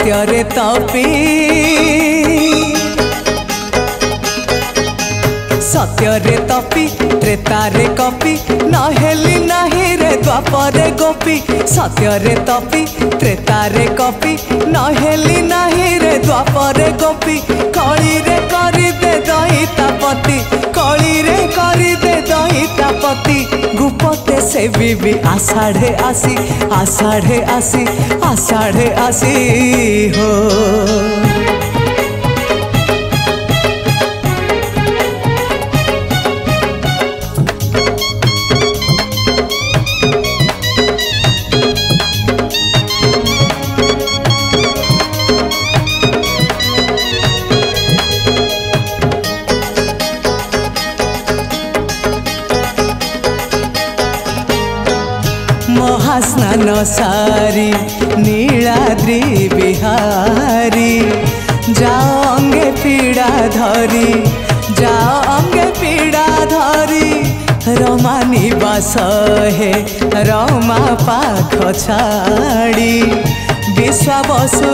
सत्यरे तपी सत्यरे तपी त्रेतारे कपी नहेली नाही रे द्वापरे गोपी सत्यरे तपी त्रेतारे कपी नहेली नाही रे द्वापरे गोपी कली रे करी दे दईतापति कली रे करी दे दईतापति गुपते से बीबी आषाढ़े आसी आषाढ़े आसी आषाढ़े आसी हो महास्नान सारी नीलाद्री बिहारी जाओ अंगे पीड़ा धरी जाओ अंगे पीड़ा धरी रमा निवास हे रमा पाख छाड़ी विश्वाबसु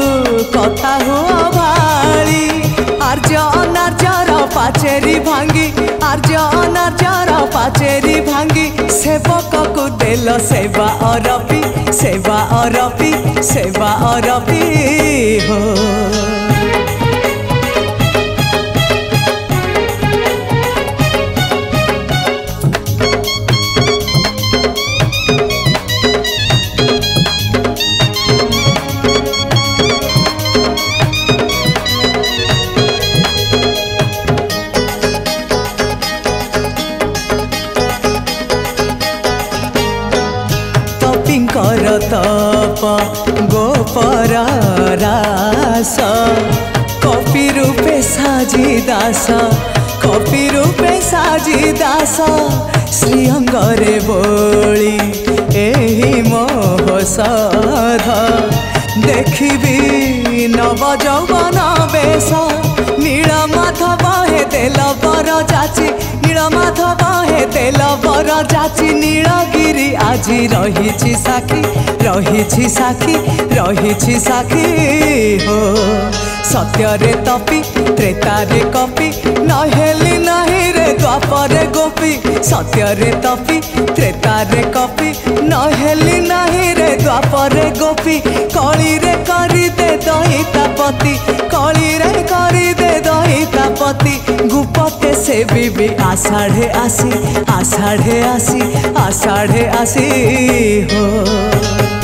कथा हुआ भाड़ी आर्य अनार्यर पाचेरी भांगी आर्य अनार्यर पाचेरी भांगी सेवक को देल सेवा अरबी सेवा अरबी सेवा अरबी हो तप गोपर रास कपि रूपे साजी दास कपि रूपे साजी दास श्रीअंगरे बोली एही मोहसध देखिबी नव यौवन बेश नीलमाधव हे देल बर जाची नीलमाधव हे देल बर जाची नीलगिरी आजी रही साखी रही साखी रही साखी हो सत्यरे तपी त्रेतारे कपी नहेली नाही रे द्वापरे गोपी सत्यरे तपी त्रेतारे कपी नहेली नाही रे द्वापरे गोपी कली रे करी दे दईतापति कली रे करी दे दईतापति गुपते से बीबी आषाढ़े आसी आषाढ़े आसी आषाढ़े आसी हो।